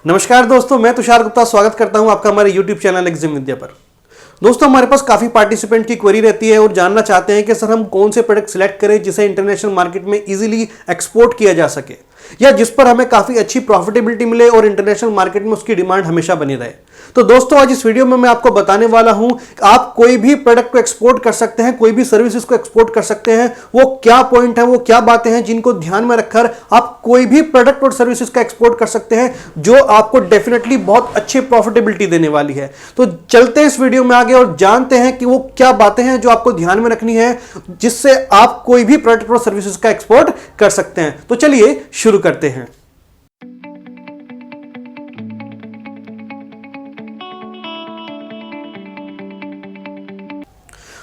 नमस्कार दोस्तों, मैं तुषार गुप्ता स्वागत करता हूं आपका हमारे YouTube चैनल एग्जाम विद्या पर। दोस्तों, हमारे पास काफ़ी पार्टिसिपेंट की क्वेरी रहती है और जानना चाहते हैं कि सर हम कौन से प्रोडक्ट सिलेक्ट करें जिसे इंटरनेशनल मार्केट में इजीली एक्सपोर्ट किया जा सके या जिस पर हमें काफ़ी अच्छी प्रॉफिटेबिलिटी मिले और इंटरनेशनल मार्केट में उसकी डिमांड हमेशा बनी रहे। तो दोस्तों, आज इस वीडियो में मैं आपको बताने वाला हूं आप कोई भी प्रोडक्ट को एक्सपोर्ट कर सकते हैं, कोई भी सर्विसेज को एक्सपोर्ट कर सकते हैं। वो क्या पॉइंट है, वो क्या बातें हैं जिनको ध्यान में रखकर आप कोई भी प्रोडक्ट और सर्विसेज का एक्सपोर्ट कर सकते हैं जो आपको डेफिनेटली बहुत अच्छी प्रॉफिटेबिलिटी देने वाली है। तो चलते हैं इस वीडियो में आगे और जानते हैं कि वो क्या बातें हैं जो आपको ध्यान में रखनी है जिससे आप कोई भी प्रोडक्ट और सर्विसेज का एक्सपोर्ट कर सकते हैं। तो चलिए शुरू करते हैं।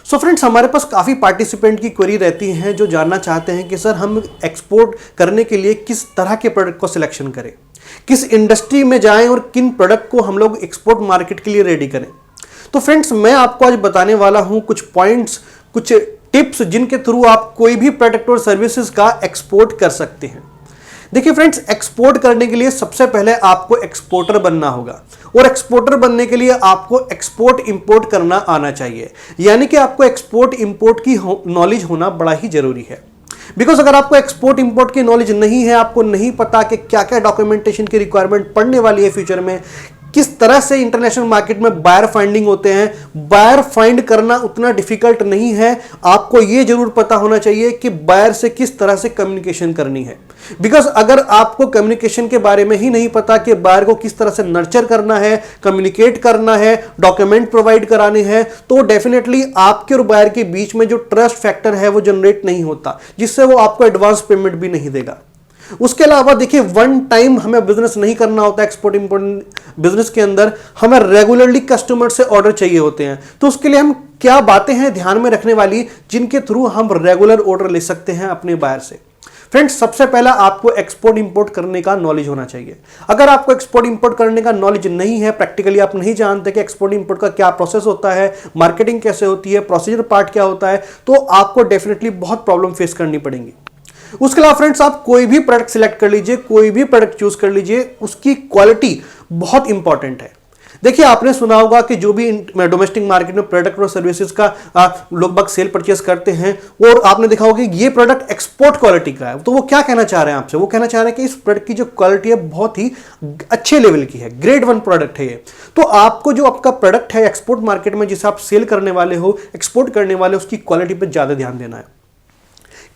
सो फ्रेंड्स, हमारे पास काफ़ी पार्टिसिपेंट की क्वेरी रहती हैं जो जानना चाहते हैं कि सर हम एक्सपोर्ट करने के लिए किस तरह के प्रोडक्ट को सिलेक्शन करें, किस इंडस्ट्री में जाएं और किन प्रोडक्ट को हम लोग एक्सपोर्ट मार्केट के लिए रेडी करें। तो फ्रेंड्स, मैं आपको आज बताने वाला हूं कुछ पॉइंट्स, कुछ टिप्स जिनके थ्रू आप कोई भी प्रोडक्ट और सर्विसेज का एक्सपोर्ट कर सकते हैं। देखिए फ्रेंड्स, एक्सपोर्ट करने के लिए सबसे पहले आपको एक्सपोर्टर बनना होगा और एक्सपोर्टर बनने के लिए आपको एक्सपोर्ट इंपोर्ट करना आना चाहिए, यानी कि आपको एक्सपोर्ट इंपोर्ट की नॉलेज होना बड़ा ही जरूरी है। बिकॉज अगर आपको एक्सपोर्ट इंपोर्ट की नॉलेज नहीं है, आपको नहीं पता कि क्या क्या डॉक्यूमेंटेशन की रिक्वायरमेंट पड़ने वाली है फ्यूचर में, किस तरह से इंटरनेशनल मार्केट में बायर फाइंडिंग होते हैं। बायर फाइंड करना उतना डिफिकल्ट नहीं है। आपको यह जरूर पता होना चाहिए कि बायर से किस तरह से कम्युनिकेशन करनी है। बिकॉज अगर आपको कम्युनिकेशन के बारे में ही नहीं पता कि बायर को किस तरह से नर्चर करना है, कम्युनिकेट करना है, डॉक्यूमेंट प्रोवाइड कराने हैं, तो डेफिनेटली आपके और बायर के बीच में जो ट्रस्ट फैक्टर है वो जनरेट नहीं होता, जिससे वो आपको एडवांस पेमेंट भी नहीं देगा। उसके अलावा देखिए, वन टाइम हमें बिजनेस नहीं करना होता। एक्सपोर्ट इंपोर्ट बिजनेस के अंदर हमें रेगुलरली कस्टमर से ऑर्डर चाहिए होते हैं। तो उसके लिए हम क्या बातें हैं ध्यान में रखने वाली जिनके थ्रू हम रेगुलर ऑर्डर ले सकते हैं अपने बायर से। फ्रेंड्स, सबसे पहला आपको एक्सपोर्ट इंपोर्ट करने का नॉलेज होना चाहिए। अगर आपको एक्सपोर्ट इंपोर्ट करने का नॉलेज नहीं है, प्रैक्टिकली आप नहीं जानते कि एक्सपोर्ट इंपोर्ट का क्या प्रोसेस होता है, मार्केटिंग कैसे होती है, प्रोसीजर पार्ट क्या होता है, तो आपको डेफिनेटली बहुत प्रॉब्लम फेस करनी पड़ेगी। उसके अलावा फ्रेंड्स, आप कोई भी प्रोडक्ट सिलेक्ट कर लीजिए, कोई भी प्रोडक्ट चूज कर लीजिए, उसकी क्वालिटी बहुत इंपॉर्टेंट है। देखिए, आपने सुना होगा कि जो भी डोमेस्टिक मार्केट में प्रोडक्ट और सर्विसेज का लोग बाग सेल परचेस करते हैं और आपने देखा होगा कि ये प्रोडक्ट एक्सपोर्ट क्वालिटी का है। तो वो क्या कहना चाह रहे हैं आपसे? वो कहना चाह रहे हैं कि इस प्रोडक्ट की जो क्वालिटी है बहुत ही अच्छे लेवल की है, ग्रेड 1 प्रोडक्ट है ये। तो आपको जो आपका प्रोडक्ट है एक्सपोर्ट मार्केट में जिसे आप सेल करने वाले हो, एक्सपोर्ट करने वाले, उसकी क्वालिटी पर ज्यादा ध्यान देना है।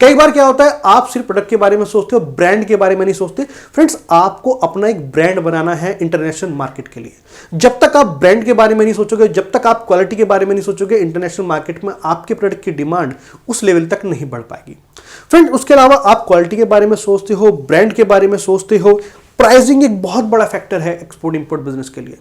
कई बार क्या होता है, आप सिर्फ प्रोडक्ट के बारे में सोचते हो, ब्रांड के बारे में नहीं सोचते। फ्रेंड्स, आपको अपना एक ब्रांड बनाना है इंटरनेशनल मार्केट के लिए। जब तक आप ब्रांड के बारे में नहीं सोचोगे, जब तक आप क्वालिटी के बारे में नहीं सोचोगे, इंटरनेशनल मार्केट में आपके प्रोडक्ट की डिमांड उस लेवल तक नहीं बढ़ पाएगी। फ्रेंड, उसके अलावा आप क्वालिटी के बारे में सोचते हो, ब्रांड के बारे में सोचते हो। प्राइसिंग एक बहुत बड़ा फैक्टर है एक्सपोर्ट इंपोर्ट बिजनेस के लिए।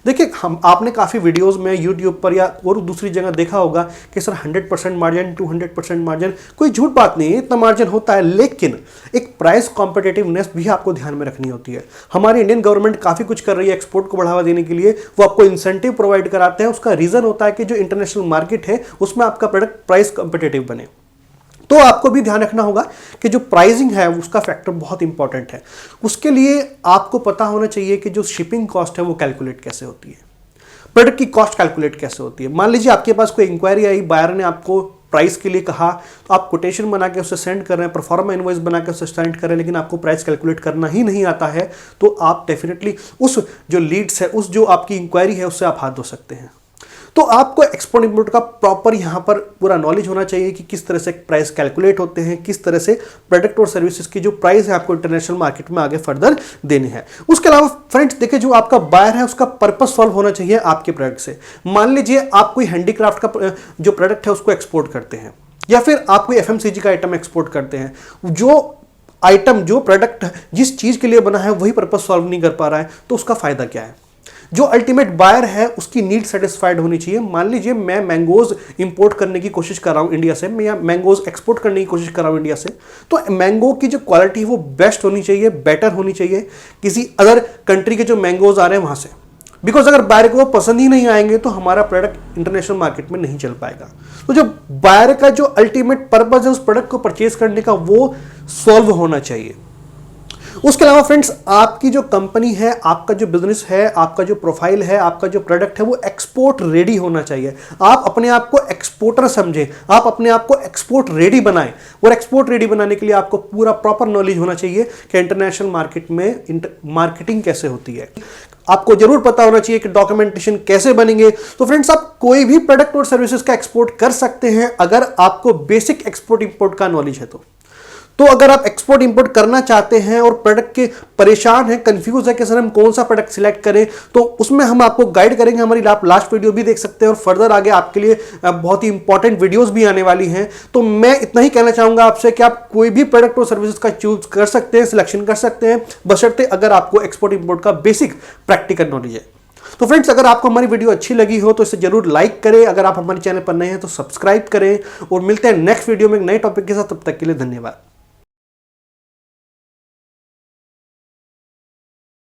देखिए, आपने काफ़ी वीडियोस में यूट्यूब पर या और दूसरी जगह देखा होगा कि सर 100% मार्जिन, 200% मार्जिन। कोई झूठ बात नहीं है, इतना मार्जिन होता है, लेकिन एक प्राइस कॉम्पिटिटिवनेस भी आपको ध्यान में रखनी होती है। हमारी इंडियन गवर्नमेंट काफ़ी कुछ कर रही है एक्सपोर्ट को बढ़ावा देने के लिए। वो आपको इंसेंटिव प्रोवाइड कराते हैं। उसका रीज़न होता है कि जो इंटरनेशनल मार्केट है उसमें आपका प्रोडक्ट प्राइस कॉम्पिटिटिव बने। तो आपको भी ध्यान रखना होगा कि जो प्राइसिंग है उसका फैक्टर बहुत इंपॉर्टेंट है। उसके लिए आपको पता होना चाहिए कि जो शिपिंग कॉस्ट है वो कैलकुलेट कैसे होती है, प्रोडक्ट की कॉस्ट कैलकुलेट कैसे होती है। मान लीजिए आपके पास कोई इंक्वायरी आई, बायर ने आपको प्राइस के लिए कहा, तो आप कोटेशन बना के उसे सेंड कर रहे हैं, परफॉर्मा इनवॉइस बना के उसे सेंड कर रहे हैं, लेकिन आपको प्राइस कैलकुलेट करना ही नहीं आता है, तो आप डेफिनेटली उस जो लीड्स है, उस जो आपकी इंक्वायरी है, उससे आप हाथ धो सकते हैं। तो आपको एक्सपोर्ट इंपोर्ट का प्रॉपर यहाँ पर पूरा नॉलेज होना चाहिए कि किस तरह से प्राइस कैलकुलेट होते हैं, किस तरह से प्रोडक्ट और सर्विसेज की जो प्राइस है आपको इंटरनेशनल मार्केट में आगे फर्दर देने हैं। उसके अलावा फ्रेंड्स, देखिए, जो आपका बायर है उसका पर्पस सॉल्व होना चाहिए आपके प्रोडक्ट से। मान लीजिए आप कोई हैंडीक्राफ्ट का जो प्रोडक्ट है उसको एक्सपोर्ट करते हैं, या फिर आप कोई FMCG का आइटम एक्सपोर्ट करते हैं। जो आइटम, जो प्रोडक्ट जिस चीज़ के लिए बना है वही पर्पस सॉल्व नहीं कर पा रहा है, तो उसका फायदा क्या है? जो अल्टीमेट बायर है उसकी नीड सेटिस्फाइड होनी चाहिए। मान लीजिए मैं मैंगोज इंपोर्ट करने की कोशिश कर रहा हूं इंडिया से, मैं या मैंगोज एक्सपोर्ट करने की कोशिश कर रहा हूं इंडिया से, तो मैंगो की जो क्वालिटी है वो बेस्ट होनी चाहिए, बेटर होनी चाहिए किसी अदर कंट्री के जो मैंगोज आ रहे हैं वहां से। बिकॉज अगर बायर को पसंद ही नहीं आएंगे तो हमारा प्रोडक्ट इंटरनेशनल मार्केट में नहीं चल पाएगा। तो जो बायर का जो अल्टीमेट पर्पज है उस प्रोडक्ट को परचेज करने का, वो सॉल्व होना चाहिए। उसके अलावा फ्रेंड्स, आपकी जो कंपनी है, आपका जो बिजनेस है, आपका जो प्रोफाइल है, आपका जो प्रोडक्ट है, वो एक्सपोर्ट रेडी होना चाहिए। आप अपने आप को एक्सपोर्टर समझें, आप अपने आप को एक्सपोर्ट रेडी बनाएं। और एक्सपोर्ट रेडी बनाने के लिए आपको पूरा प्रॉपर नॉलेज होना चाहिए कि इंटरनेशनल मार्केट में मार्केटिंग कैसे होती है। आपको जरूर पता होना चाहिए कि डॉक्यूमेंटेशन कैसे बनेंगे। तो फ्रेंड्स, आप कोई भी प्रोडक्ट और सर्विसेज का एक्सपोर्ट कर सकते हैं अगर आपको बेसिक एक्सपोर्ट इंपोर्ट का नॉलेज है। तो अगर आप एक्सपोर्ट इंपोर्ट करना चाहते हैं और प्रोडक्ट के परेशान हैं, कंफ्यूज है कि सर हम कौन सा प्रोडक्ट सिलेक्ट करें, तो उसमें हम आपको गाइड करेंगे। हमारी आप लास्ट वीडियो भी देख सकते हैं और फर्दर आगे आपके लिए बहुत ही इंपॉर्टेंट वीडियोस भी आने वाली हैं। तो मैं इतना ही कहना चाहूंगा आपसे कि आप कोई भी प्रोडक्ट और सर्विसेज का चूज कर सकते हैं, सिलेक्शन कर सकते हैं, बशर्ते अगर आपको एक्सपोर्ट इंपोर्ट का बेसिक प्रैक्टिकल नॉलेज है। तो फ्रेंड्स, अगर आपको हमारी वीडियो अच्छी लगी हो तो इसे जरूर लाइक करें। अगर आप हमारे चैनल पर नए हैं तो सब्सक्राइब करें और मिलते हैं नेक्स्ट वीडियो में एक नए टॉपिक के साथ। तब तक के लिए धन्यवाद।